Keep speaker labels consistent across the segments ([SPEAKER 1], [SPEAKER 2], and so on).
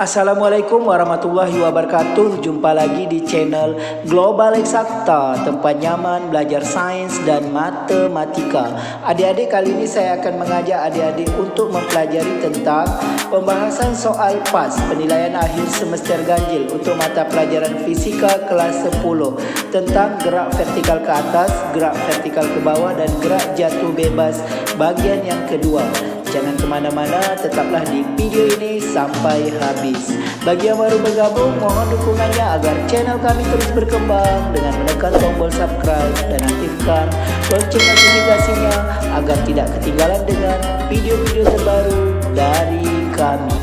[SPEAKER 1] Assalamualaikum warahmatullahi wabarakatuh. Jumpa lagi di channel Global Eksakta, tempat nyaman belajar sains dan matematika. Adik-adik, kali ini saya akan mengajak adik-adik untuk mempelajari tentang pembahasan soal PAS, penilaian akhir semester ganjil untuk mata pelajaran fisika kelas 10, tentang gerak vertikal ke atas, gerak vertikal ke bawah, dan gerak jatuh bebas bagian yang kedua. Jangan kemana-mana, tetaplah di video ini sampai habis. Bagi yang baru bergabung, mohon dukungannya agar channel kami terus berkembang dengan menekan tombol subscribe dan aktifkan lonceng notifikasinya agar tidak ketinggalan dengan video-video terbaru dari kami.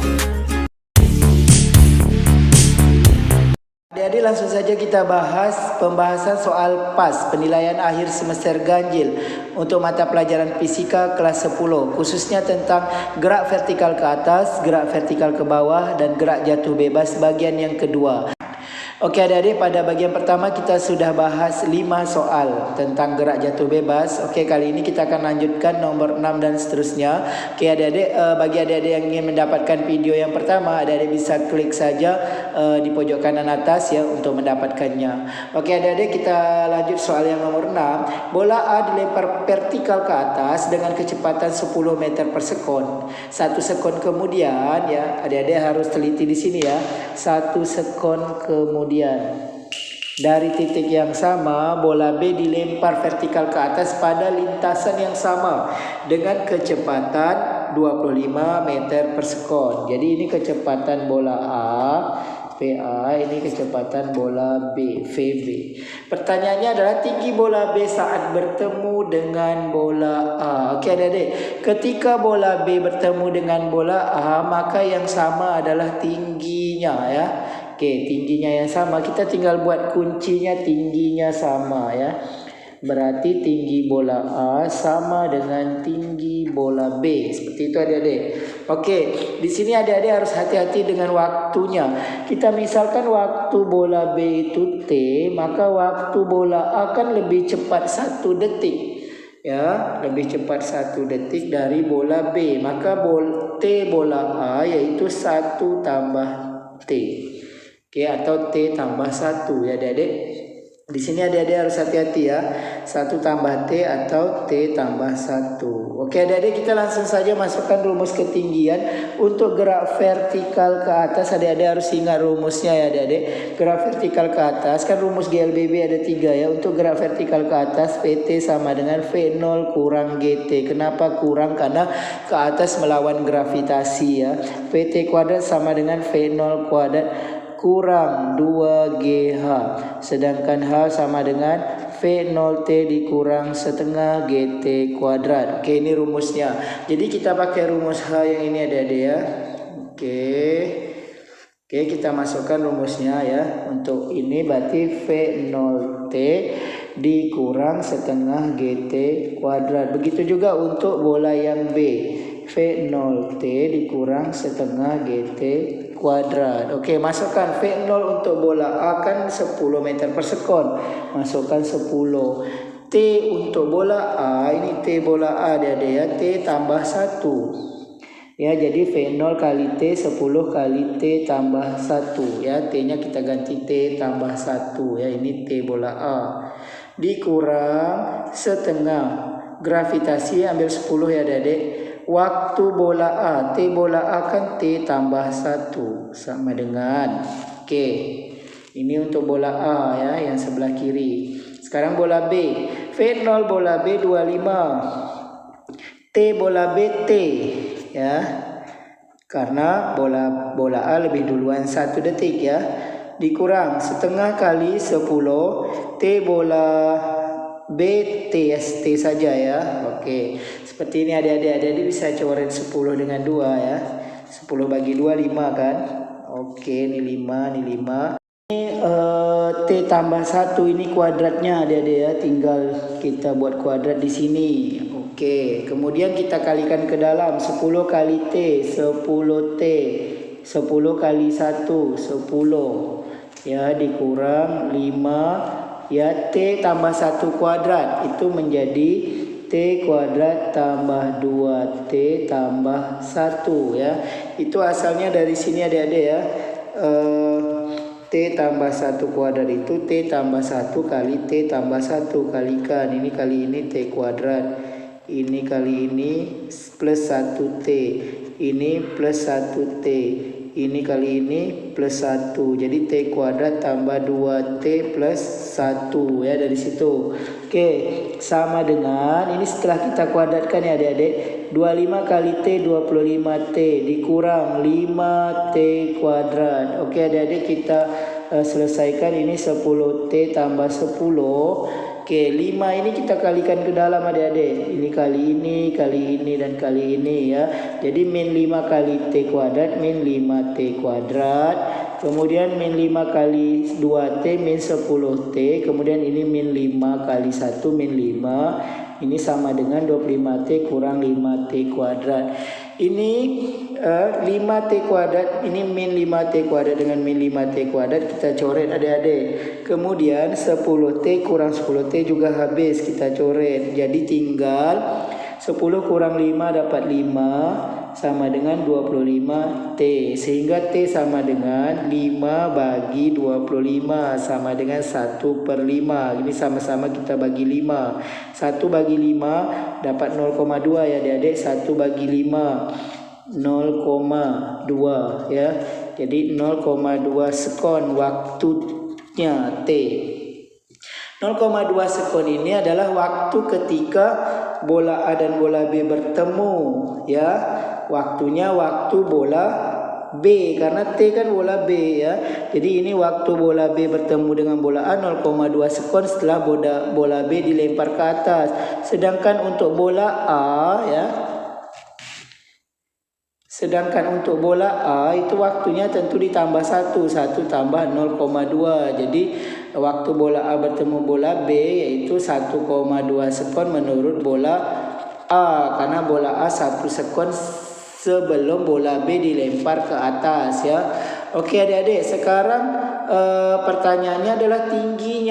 [SPEAKER 1] Jadi langsung saja kita bahas pembahasan soal PAS, penilaian akhir semester ganjil untuk mata pelajaran fisika kelas 10, khususnya tentang gerak vertikal ke atas, gerak vertikal ke bawah, dan gerak jatuh bebas bagian yang kedua. Oke adik-adik, pada bagian pertama kita sudah bahas 5 soal tentang gerak jatuh bebas. Oke, kali ini kita akan lanjutkan nomor 6 dan seterusnya. Oke adik-adik, bagi adik-adik yang ingin mendapatkan video yang pertama, adik-adik bisa klik saja di pojok kanan atas ya untuk mendapatkannya. Oke adik-adik, kita lanjut soal yang nomor 6. Bola A dilempar vertikal ke atas dengan kecepatan 10 meter per sekon. 1 sekon kemudian ya, adik-adik harus teliti di sini ya. 1 sekon kemudian dari titik yang sama, bola B dilempar vertikal ke atas pada lintasan yang sama dengan kecepatan 25 meter per sekon. Jadi ini kecepatan bola A, VA, ini kecepatan bola B, VB. Pertanyaannya adalah tinggi bola B saat bertemu dengan bola A. Oke adik-adik, ketika bola B bertemu dengan bola A, maka yang sama adalah tingginya ya. Oke, tingginya yang sama, kita tinggal buat kuncinya, tingginya sama ya. Berarti tinggi bola A sama dengan tinggi bola B. Seperti itu adik-adik. Oke, di sini adik-adik harus hati-hati dengan waktunya. Kita misalkan waktu bola B itu T, maka waktu bola A kan lebih cepat 1 detik. Ya, lebih cepat 1 detik dari bola B. Maka T bola A yaitu 1 tambah T. Oke, atau T tambah 1 ya adik-adik. Di sini adik-adik harus hati-hati ya. 1 tambah T atau T tambah 1. Oke adik-adik, kita langsung saja masukkan rumus ketinggian. Untuk gerak vertikal ke atas, adik-adik harus ingat rumusnya ya adik-adik. Gerak vertikal ke atas, kan rumus GLBB ada 3 ya. Untuk gerak vertikal ke atas, PT sama dengan V0 kurang GT. Kenapa kurang? Karena ke atas melawan gravitasi ya. PT kuadrat sama dengan V0 kuadrat kurang 2GH, sedangkan H sama dengan V0T dikurang setengah GT kuadrat. Oke, ini rumusnya. Jadi kita pakai rumus H yang ini adik-adik ya. Oke, kita masukkan rumusnya ya. Untuk ini berarti V0T dikurang setengah GT kuadrat. Begitu juga untuk bola yang B, V0T dikurang setengah GT kuadrat. Oke, masukkan V0 untuk bola A kan 10 meter per sekon. Masukkan 10. T untuk bola A, ini T bola A dia ya, T tambah 1. Ya, jadi V0 kali T 10 kali T tambah 1 ya. T-nya kita ganti T tambah 1 ya. Ini T bola A. Dikurang setengah. Gravitasi ambil 10 ya adik-adik. Waktu bola A, T bola A kan T tambah 1 sama dengan, oke, ini untuk bola A ya, yang sebelah kiri. Sekarang bola B, V0 bola B 25, T bola B T ya, karena bola A lebih duluan 1 detik ya. Dikurang setengah kali 10, T bola B T saja ya. Oke, seperti ini adik-adik bisa coret 10 dengan 2 ya. 10 bagi 2 5 kan. Oke, ini 5, ini 5. Ini T tambah 1 ini kuadratnya adik-adik ya. Tinggal kita buat kuadrat di sini. Oke, kemudian kita kalikan ke dalam. 10 kali T 10T, 10 kali 1 10 ya, dikurang 5 ya, T tambah 1 kuadrat itu menjadi T kuadrat tambah 2T tambah 1 ya. Itu asalnya dari sini adik-adik ya. T tambah 1 kuadrat itu T tambah 1 kali T tambah 1 kalikan. Ini kali ini T kuadrat. Ini kali ini plus 1T. Ini plus 1T. Ini kali ini plus 1. Jadi T kuadrat tambah 2T plus 1 ya dari situ. Oke, sama dengan ini setelah kita kuadratkan ya adik-adik. 25 kali T 25T dikurang 5T kuadrat. Oke adik-adik, kita selesaikan ini 10T tambah 10. Oke, 5 ini kita kalikan ke dalam adik-adik. Ini kali ini dan kali ini ya. Jadi min 5 kali T kuadrat min 5T kuadrat. Kemudian min 5 kali 2T min 10T. Kemudian ini min 5 kali 1 min 5. Ini sama dengan 25T kurang 5T kuadrat. Ini 5T kuadrat, ini min 5T kuadrat dengan min 5T kuadrat kita coret adik-adik. Kemudian 10T kurang 10T juga habis kita coret. Jadi tinggal 10 kurang 5 dapat 5 sama dengan 25T. Sehingga T sama dengan 5 bagi 25 sama dengan 1/5. Ini sama-sama kita bagi 5. 1 bagi 5 dapat 0,2 ya adik-adik. 1 bagi 5 0,2 ya. Jadi 0,2 sekon waktunya T. 0,2 sekon ini adalah waktu ketika bola A dan bola B bertemu ya. Waktunya waktu bola B karena T kan bola B ya. Jadi ini waktu bola B bertemu dengan bola A 0,2 sekon setelah bola B dilempar ke atas. Sedangkan untuk bola A ya, sedangkan untuk bola A itu waktunya tentu ditambah 1 tambah 0,2. Jadi waktu bola A bertemu bola B yaitu 1,2 sekon menurut bola A. Karena bola A 1 sekon sebelum bola B dilempar ke atas ya. Oke adik-adik, sekarang pertanyaannya adalah tinggi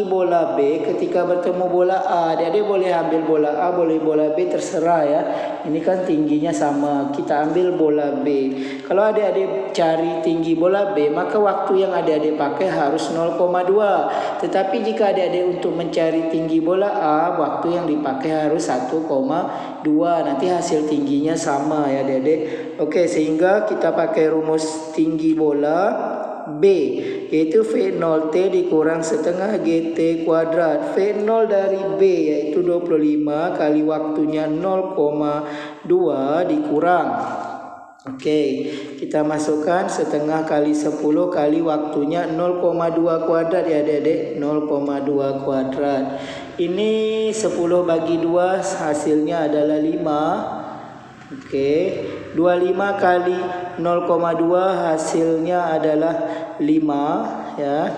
[SPEAKER 1] bola B ketika bertemu bola A. Adik-adik boleh ambil bola A, boleh bola B, terserah ya. Ini kan tingginya sama, kita ambil bola B. Kalau adik-adik cari tinggi bola B, maka waktu yang adik-adik pakai harus 0,2. Tetapi jika adik-adik untuk mencari tinggi bola A, waktu yang dipakai harus 1,2. Nanti hasil tingginya sama ya adik-adik. Oke, sehingga kita pakai rumus tinggi bola B, yaitu V0T dikurang setengah GT kuadrat. V0 dari B yaitu 25 kali waktunya 0,2 dikurang. Oke, kita masukkan setengah kali 10 kali waktunya 0,2 kuadrat ya adik-adik. 0,2 kuadrat. Ini 10 bagi 2 hasilnya adalah 5. Oke, 25 kali 0,2 hasilnya adalah 5 ya.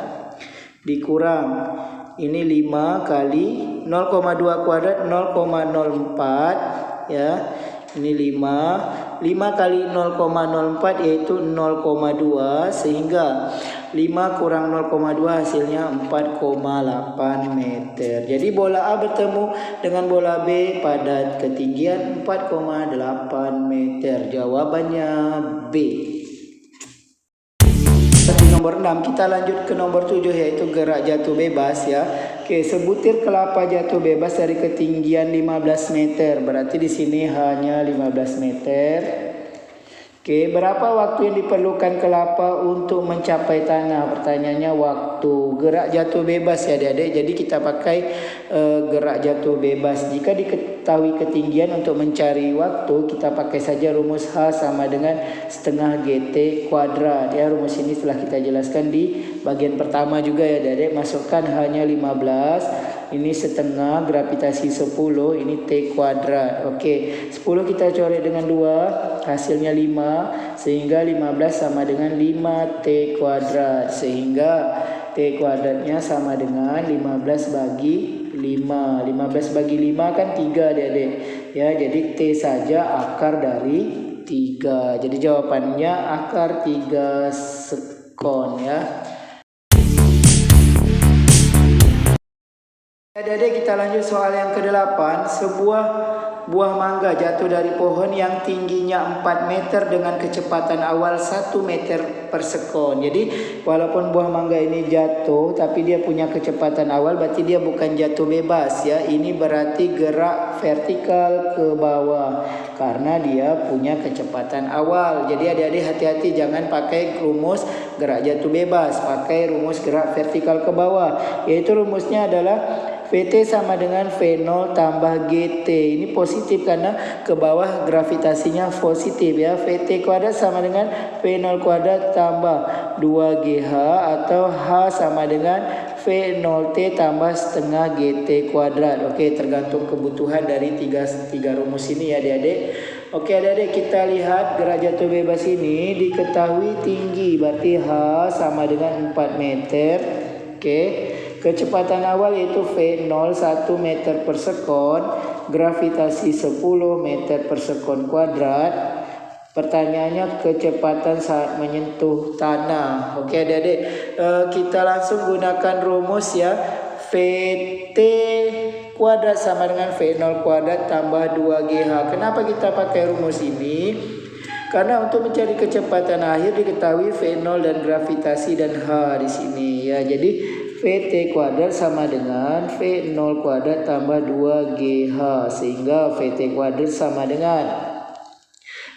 [SPEAKER 1] Dikurang ini 5 kali 0,2 kuadrat 0,04 ya. Ini 5 kali 0,04 yaitu 0,2 sehingga 5 kurang 0,2 hasilnya 4,8 meter. Jadi bola A bertemu dengan bola B pada ketinggian 4,8 meter. Jawabannya B. Nomor 6, kita lanjut ke nomor 7 yaitu gerak jatuh bebas ya. Oke, sebutir kelapa jatuh bebas dari ketinggian 15 meter. Berarti di sini hanya 15 meter. Oke, berapa waktu yang diperlukan kelapa untuk mencapai tanah? Pertanyaannya waktu. Gerak jatuh bebas ya adik-adik. Jadi kita pakai gerak jatuh bebas. Jika diketahui ketinggian untuk mencari waktu, kita pakai saja rumus H sama dengan setengah GT kuadrat. Ya, rumus ini telah kita jelaskan di bagian pertama juga ya adik-adik. Masukkan hanya 15. Ini setengah gravitasi 10, ini T kuadrat. Oke, 10 kita coret dengan 2, hasilnya 5. Sehingga 15 sama dengan 5T kuadrat. Sehingga T kuadratnya sama dengan 15 bagi 5. 15 bagi 5 kan 3 adik-adik. Ya, jadi T saja akar dari 3. Jadi jawabannya akar 3 sekon ya. Adik-adik, kita lanjut soal yang ke-8. Sebuah buah mangga jatuh dari pohon yang tingginya 4 meter dengan kecepatan awal 1 meter per sekon. Jadi walaupun buah mangga ini jatuh tapi dia punya kecepatan awal, berarti dia bukan jatuh bebas ya. Ini berarti gerak vertikal ke bawah karena dia punya kecepatan awal. Jadi adik-adik hati-hati, jangan pakai rumus gerak jatuh bebas, pakai rumus gerak vertikal ke bawah. Yaitu rumusnya adalah VT sama dengan V0 tambah GT. Ini positif karena ke bawah gravitasinya positif ya. VT kuadrat sama dengan V0 kuadrat tambah 2GH atau H sama dengan V0T tambah setengah GT kuadrat. Oke, tergantung kebutuhan dari tiga rumus ini ya adik-adik. Oke adik-adik, kita lihat gerak jatuh bebas ini diketahui tinggi, berarti H sama dengan 4 meter. Oke, kecepatan awal yaitu V0 1 meter per sekon, gravitasi 10 meter per sekon kuadrat. Pertanyaannya kecepatan saat menyentuh tanah. Oke adik-adik, kita langsung gunakan rumus ya. VT kuadrat sama dengan V0 kuadrat tambah 2GH. Kenapa kita pakai rumus ini? Karena untuk mencari kecepatan akhir diketahui V0 dan gravitasi dan H di sini ya. Jadi VT kuadrat sama dengan V0 kuadrat tambah 2GH, sehingga VT kuadrat sama dengan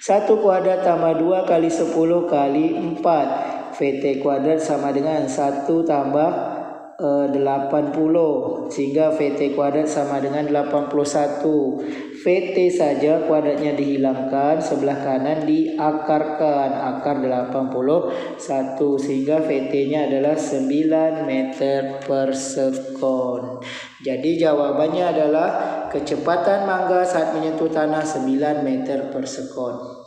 [SPEAKER 1] 1 kuadrat tambah 2 kali 10 kali 4. VT kuadrat sama dengan 1 tambah 80, sehingga VT kuadrat sama dengan 81. VT saja kuadratnya dihilangkan, sebelah kanan diakarkan, akar 81, sehingga VT-nya adalah 9 meter per sekon. Jadi jawabannya adalah kecepatan mangga saat menyentuh tanah 9 meter per sekon.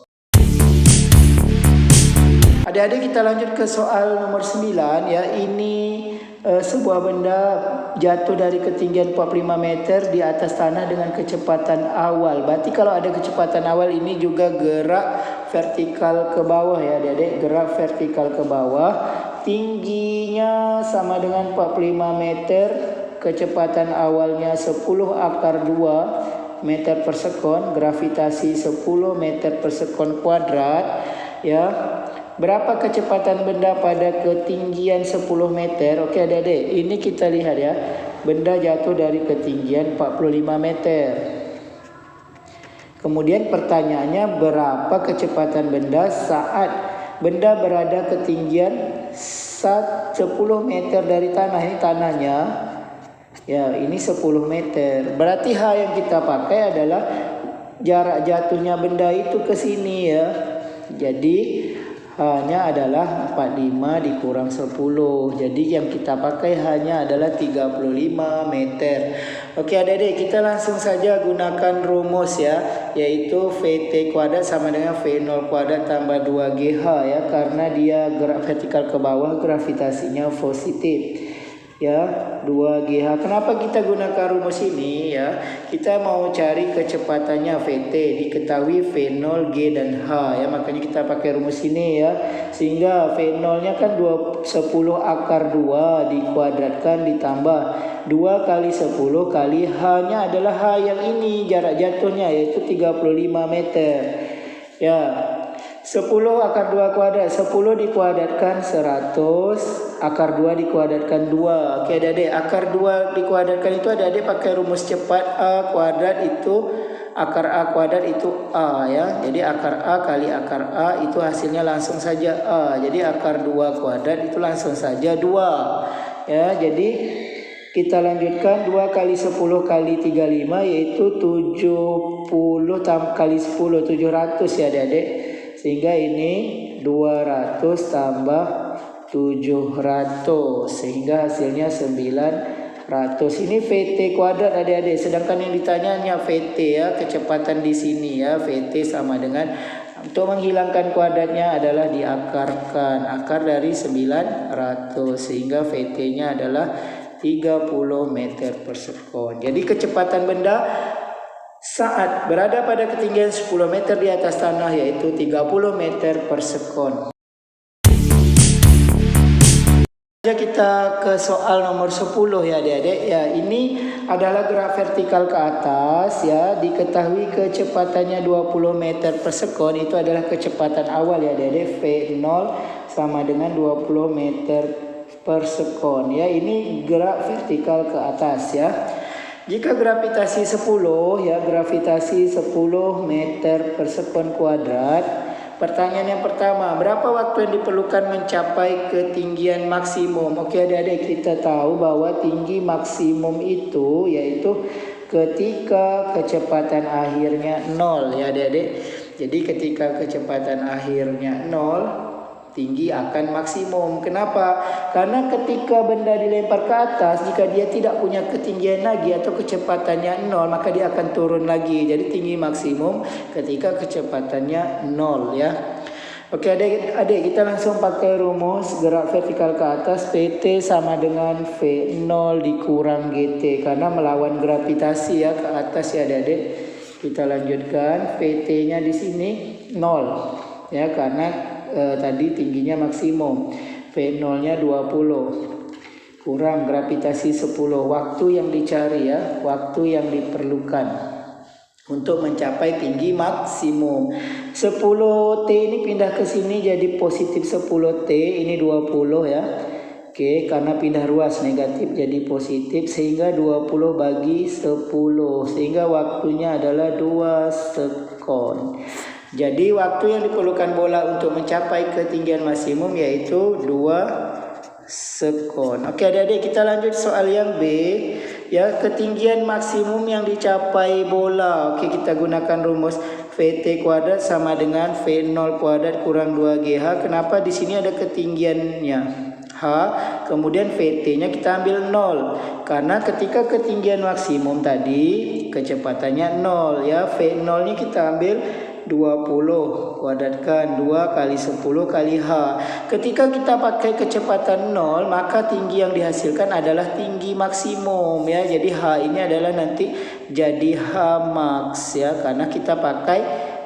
[SPEAKER 1] Adik-adik, kita lanjut ke soal nomor 9 ya. Ini sebuah benda jatuh dari ketinggian 45 meter di atas tanah dengan kecepatan awal. Berarti kalau ada kecepatan awal ini juga gerak vertikal ke bawah ya adik-adik, gerak vertikal ke bawah. Tingginya sama dengan 45 meter, kecepatan awalnya 10 akar 2 meter per sekon, gravitasi 10 meter per sekon kuadrat ya. Berapa kecepatan benda pada ketinggian 10 meter? Oke adik-adik, ini kita lihat ya. Benda jatuh dari ketinggian 45 meter. Kemudian pertanyaannya, berapa kecepatan benda saat benda berada ketinggian 10 meter dari tanah? Ini tanahnya ya, ini 10 meter. Berarti H yang kita pakai adalah jarak jatuhnya benda itu ke sini ya. Jadi H-nya adalah 45 dikurang 10. Jadi yang kita pakai hanya adalah 35 meter. Oke adik-adik, kita langsung saja gunakan rumus ya, yaitu VT kuadrat sama dengan V0 kuadrat tambah 2GH ya. Karena dia gerak vertikal ke bawah, gravitasinya positif ya, 2GH. Kenapa kita gunakan rumus ini ya? Kita mau cari kecepatannya VT, diketahui V0, G dan H ya. Makanya kita pakai rumus ini ya. Sehingga V0 nya kan 10 akar 2 dikuadratkan ditambah 2 kali 10 kali H nya adalah H yang ini, jarak jatuhnya yaitu 35 meter ya. 10 akar 2 kuadrat, 10 dikuadratkan 100, akar 2 dikuadratkan 2. Oke adik-adik, akar 2 dikuadratkan itu adik-adik pakai rumus cepat. A kuadrat itu, akar A kuadrat itu A ya. Jadi akar A kali akar A itu hasilnya langsung saja A. Jadi akar 2 kuadrat itu langsung saja 2 ya. Jadi kita lanjutkan, 2 kali 10 kali 35 yaitu 70 kali 10, 700 ya adik-adik. Sehingga ini 200 tambah 700, sehingga hasilnya 900. Ini VT kuadrat adik-adik. Sedangkan yang ditanyanya VT ya, kecepatan di sini ya. VT sama dengan, untuk menghilangkan kuadratnya adalah diakarkan, akar dari 900, sehingga VT-nya adalah 30 meter per sekon. Jadi kecepatan benda saat berada pada ketinggian 10 meter di atas tanah yaitu 30 meter per sekon. Kita ke soal nomor 10 ya adik-adik. Ya, ini adalah gerak vertikal ke atas ya. Diketahui kecepatannya 20 meter per sekon. Itu adalah kecepatan awal ya adik-adik. V0 sama dengan 20 meter per sekon ya. Ini gerak vertikal ke atas ya. Jika gravitasi 10 ya, gravitasi 10 meter per sekon kuadrat. Pertanyaan yang pertama, berapa waktu yang diperlukan mencapai ketinggian maksimum? Oke adik-adik, kita tahu bahwa tinggi maksimum itu yaitu ketika kecepatan akhirnya 0 ya adik-adik. Jadi ketika kecepatan akhirnya 0, tinggi akan maksimum. Kenapa? Karena ketika benda dilempar ke atas, jika dia tidak punya ketinggian lagi atau kecepatannya 0, maka dia akan turun lagi. Jadi tinggi maksimum ketika kecepatannya 0 ya. Oke adik-adik, kita langsung pakai rumus gerak vertikal ke atas. PT sama dengan V0 dikurang GT, karena melawan gravitasi ya ke atas ya adik-adik. Kita lanjutkan, PT-nya di sini 0 ya, karena tadi tingginya maksimum. V0 nya 20 kurang gravitasi 10. Waktu yang dicari ya, waktu yang diperlukan untuk mencapai tinggi maksimum. 10T ini pindah ke sini jadi positif 10T, ini 20 ya. Oke, karena pindah ruas negatif jadi positif, sehingga 20 bagi 10, sehingga waktunya adalah 2 sekon. Jadi waktu yang diperlukan bola untuk mencapai ketinggian maksimum yaitu 2 sekon. Oke adik-adik, kita lanjut soal yang B. Ya, ketinggian maksimum yang dicapai bola. Oke, kita gunakan rumus VT kuadrat sama dengan V0 kuadrat kurang 2GH. Kenapa di sini ada ketinggiannya H, kemudian VT-nya kita ambil 0. Karena ketika ketinggian maksimum tadi kecepatannya 0 ya. V0-nya kita ambil 20 kuadratkan 2 kali 10 kali H. Ketika kita pakai kecepatan 0, maka tinggi yang dihasilkan adalah tinggi maksimum ya. Jadi H ini adalah nanti jadi H max ya, karena kita pakai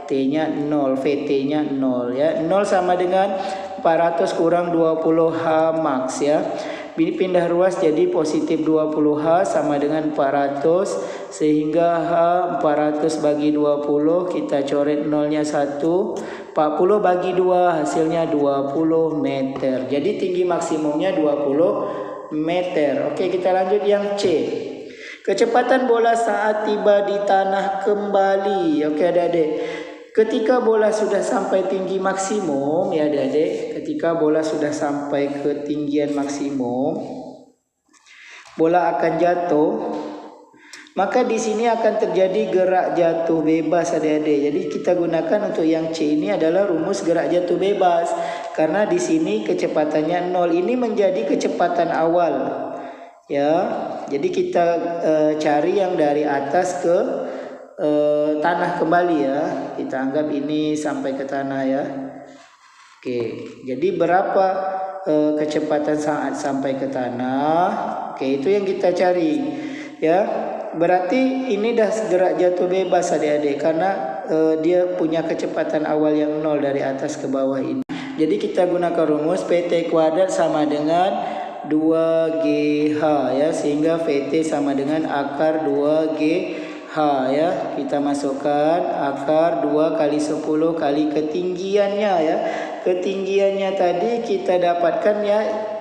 [SPEAKER 1] T-nya 0, VT-nya 0 ya. 0 sama dengan 400 kurang 20 H max ya. Ini pindah ruas jadi positif 20H sama dengan 400, sehingga H 400 bagi 20, kita coret 0-nya 1, 40 bagi 2 hasilnya 20 meter. Jadi tinggi maksimumnya 20 meter. Oke, kita lanjut yang C. Kecepatan bola saat tiba di tanah kembali. Oke adik-adik, ketika bola sudah sampai tinggi maksimum ya adik-adik, ketika bola sudah sampai ketinggian maksimum, bola akan jatuh. Maka di sini akan terjadi gerak jatuh bebas adik-adik. Jadi kita gunakan untuk yang C ini adalah rumus gerak jatuh bebas. Karena di sini kecepatannya 0, ini menjadi kecepatan awal. Ya, jadi kita cari yang dari atas ke tanah kembali ya. Kita anggap ini sampai ke tanah ya. Oke, jadi berapa kecepatan saat sampai ke tanah? Oke, itu yang kita cari ya. Berarti ini dah gerak jatuh bebas adik-adik, karena dia punya kecepatan awal yang 0 dari atas ke bawah ini. Jadi kita gunakan rumus PT kuadrat sama dengan 2GH ya, sehingga VT sama dengan akar 2GH ya. Kita masukkan akar 2 kali 10 kali ketinggiannya ya. Ketinggiannya tadi kita dapatkan ya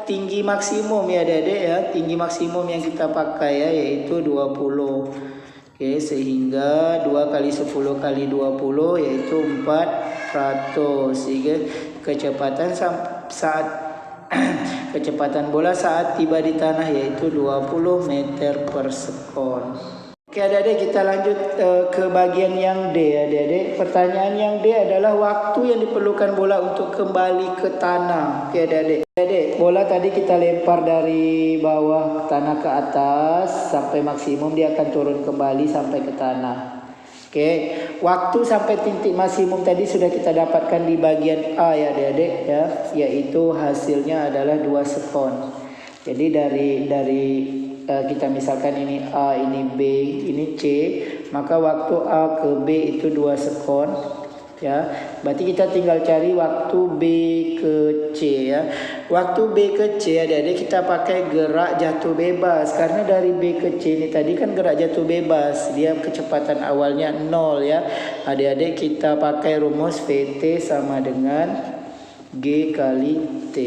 [SPEAKER 1] tinggi maksimum ya adik-adik ya. Tinggi maksimum yang kita pakai ya yaitu 20. Oke, sehingga 2 kali 10 kali 20 yaitu 400. Sehingga kecepatan saat kecepatan bola saat tiba di tanah yaitu 20 meter per sekon. Oke adik-adik, kita lanjut ke bagian yang D adik-adik. Pertanyaan yang D adalah waktu yang diperlukan bola untuk kembali ke tanah. Oke adik-adik. Adik, bola tadi kita lempar dari bawah tanah ke atas sampai maksimum, dia akan turun kembali sampai ke tanah. Oke, waktu sampai titik maksimum tadi sudah kita dapatkan di bagian A ya adik-adik ya, yaitu hasilnya adalah 2 sekon. Jadi dari kita misalkan ini A, ini B, ini C, maka waktu A ke B itu 2 sekon. ya. Berarti kita tinggal cari waktu B ke C ya. Waktu B ke C adik-adik kita pakai gerak jatuh bebas. Karena dari B ke C ini tadi kan gerak jatuh bebas. Dia kecepatan awalnya 0 ya. Adik-adik kita pakai rumus VT sama dengan G kali T.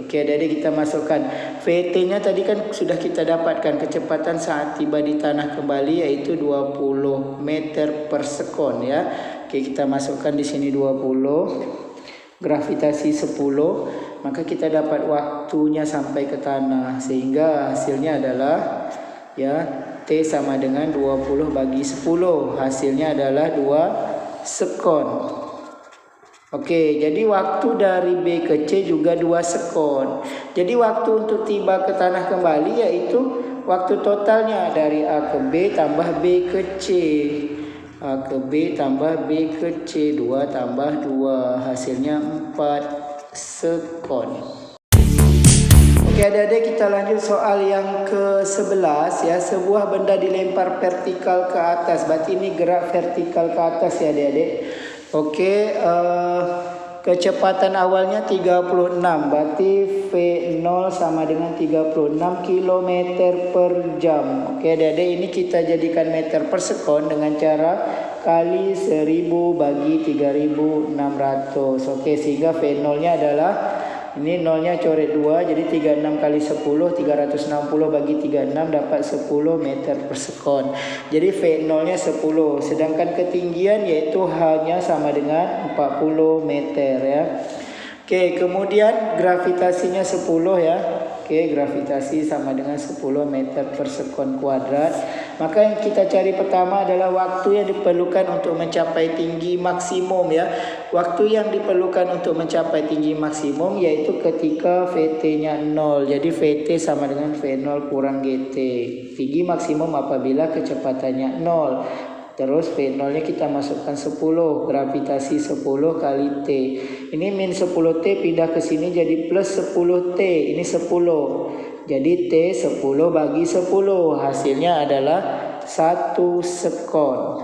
[SPEAKER 1] Oke adik-adik kita masukkan. VT-nya tadi kan sudah kita dapatkan kecepatan saat tiba di tanah kembali yaitu 20 meter per sekon ya. Oke kita masukkan di sini 20. Gravitasi 10. Maka kita dapat waktunya sampai ke tanah. Sehingga hasilnya adalah ya T sama dengan 20 bagi 10. Hasilnya adalah 2 sekon. Oke, jadi waktu dari B ke C juga 2 sekon. Jadi waktu untuk tiba ke tanah kembali yaitu waktu totalnya dari A ke B tambah B ke C. A ke B tambah B ke C. 2 tambah 2. Hasilnya 4 sekon. Oke adik-adik kita lanjut soal yang ke-11 ya. Sebuah benda dilempar vertikal ke atas. Berarti ini gerak vertikal ke atas ya adik-adik. Oke, kecepatan awalnya 36, berarti V0 sama dengan 36 km per jam. Oke adik-adik ini kita jadikan meter per sekon dengan cara kali 1000 bagi 3600. Oke sehingga V0 nya adalah ini nolnya coret 2 jadi 36 kali 10 360 bagi 36 dapat 10 meter per sekon. Jadi V0 nya 10 sedangkan ketinggian yaitu hanya sama dengan 40 meter ya. Oke kemudian gravitasinya 10 ya. Oke gravitasi sama dengan 10 meter per sekon kuadrat. Maka yang kita cari pertama adalah waktu yang diperlukan untuk mencapai tinggi maksimum ya. Waktu yang diperlukan untuk mencapai tinggi maksimum yaitu ketika VT-nya 0. Jadi VT sama dengan V0 kurang GT. Tinggi maksimum apabila kecepatannya 0. Terus V0-nya kita masukkan 10. Gravitasi 10 kali T. Ini min 10T pindah ke sini jadi plus 10T. Ini 10. Jadi T 10 bagi 10. Hasilnya adalah 1 sekon.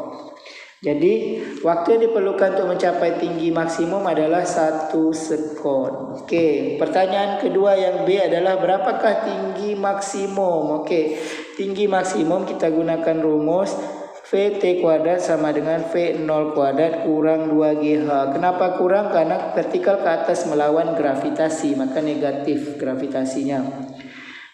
[SPEAKER 1] Jadi waktu yang diperlukan untuk mencapai tinggi maksimum adalah 1 sekon. Oke, pertanyaan kedua yang B adalah berapakah tinggi maksimum? Oke, tinggi maksimum kita gunakan rumus VT kuadrat sama dengan V0 kuadrat kurang 2GH. Kenapa kurang? Karena vertikal ke atas melawan gravitasi, maka negatif gravitasinya.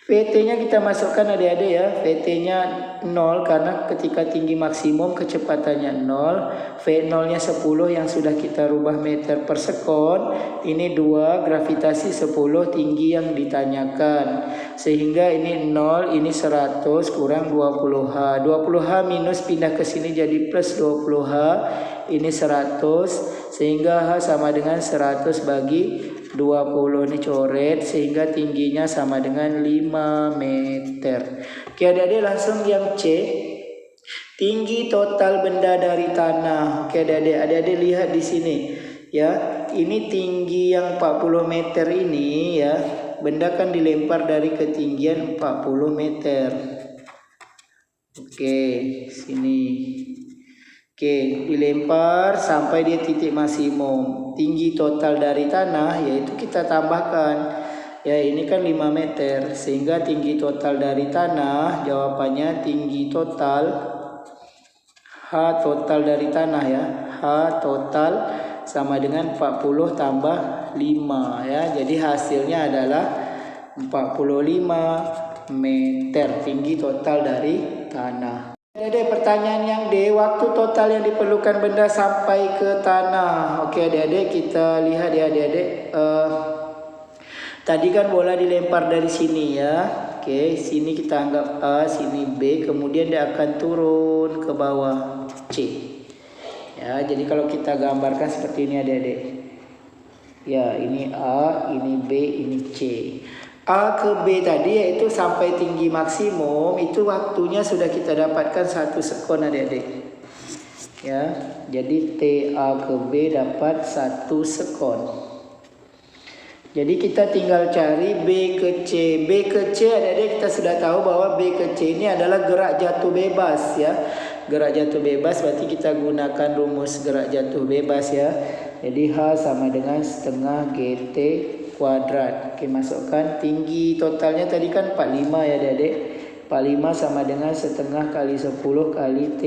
[SPEAKER 1] VT-nya kita masukkan adik-adik ya. VT-nya 0 karena ketika tinggi maksimum kecepatannya 0. V0-nya 10 yang sudah kita rubah meter per sekon. Ini 2, gravitasi 10, tinggi yang ditanyakan. Sehingga ini 0, ini 100 kurang 20H. 20H minus pindah ke sini jadi plus 20H. Ini 100 sehingga H sama dengan 100 bagi 20 ini coret sehingga tingginya sama dengan 5 meter. Oke adik-adik langsung yang C. Tinggi total benda dari tanah. Oke adik-adik lihat di sini ya. Ini tinggi yang 40 meter ini ya. Benda kan dilempar dari ketinggian 40 meter. Oke, sini. Oke, dilempar sampai dia titik maksimum. Tinggi total dari tanah yaitu kita tambahkan. Ya, ini kan 5 meter. Sehingga tinggi total dari tanah, jawabannya tinggi total. H total dari tanah ya. H total sama dengan 40 tambah 5 ya. Jadi hasilnya adalah 45 meter tinggi total dari tanah. Adik-adik pertanyaan yang D, waktu total yang diperlukan benda sampai ke tanah. Oke adik-adik kita lihat ya adik-adik. Tadi kan bola dilempar dari sini ya. Oke sini kita anggap A, sini B. Kemudian dia akan turun ke bawah C. Ya jadi kalau kita gambarkan seperti ini adik-adik. Ya ini A, ini B, ini C. A ke B tadi yaitu sampai tinggi maksimum itu waktunya sudah kita dapatkan 1 sekon adik-adik. Ya, jadi TA ke B dapat 1 sekon. Jadi kita tinggal cari B ke C. B ke C adik-adik kita sudah tahu bahwa B ke C ini adalah gerak jatuh bebas ya. gerak jatuh bebas, berarti kita gunakan rumus gerak jatuh bebas ya. Jadi H sama dengan setengah GT kuadrat. Oke, masukkan tinggi totalnya tadi kan 45 ya adik-adik. 45 sama dengan setengah kali 10 kali T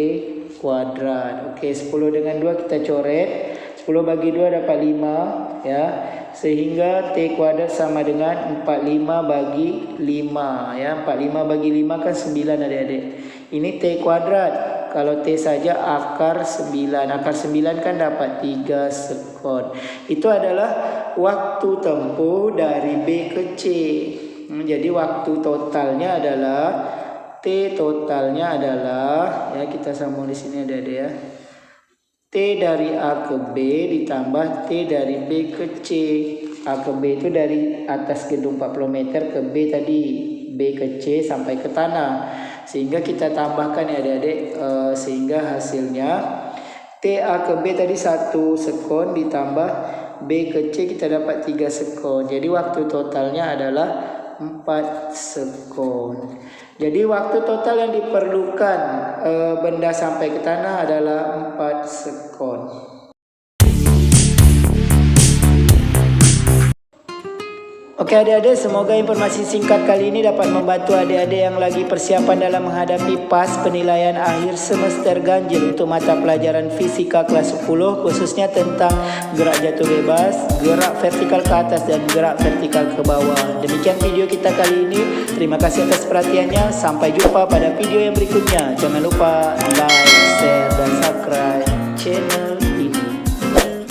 [SPEAKER 1] kuadrat. Oke, 10 dengan 2 kita coret. 10 bagi 2 dapat 5 ya. Sehingga T kuadrat sama dengan 45 bagi 5 ya. 45 bagi 5 kan 9 adik-adik. Ini T kuadrat. Kalau T saja akar 9. Akar 9 kan dapat 3 sekon. Itu adalah waktu tempuh dari B ke C. Jadi waktu totalnya adalah T totalnya adalah ya, kita sambung di sini ada ya. T dari A ke B ditambah T dari B ke C. A ke B itu dari atas gedung 40 meter ke B tadi. B ke C sampai ke tanah. Sehingga kita tambahkan ya adik-adik. Sehingga hasilnya T A ke B tadi 1 sekon ditambah B ke C kita dapat 3 sekon. Jadi waktu totalnya adalah 4 sekon. Jadi waktu total yang diperlukan benda sampai ke tanah adalah 4 sekon. Oke adik-adik, semoga informasi singkat kali ini dapat membantu adik-adik yang lagi persiapan dalam menghadapi PAS penilaian akhir semester ganjil untuk mata pelajaran fisika kelas 10, khususnya tentang gerak jatuh bebas, gerak vertikal ke atas dan gerak vertikal ke bawah. Demikian video kita kali ini. Terima kasih atas perhatiannya. Sampai jumpa pada video yang berikutnya. Jangan lupa like, share dan subscribe channel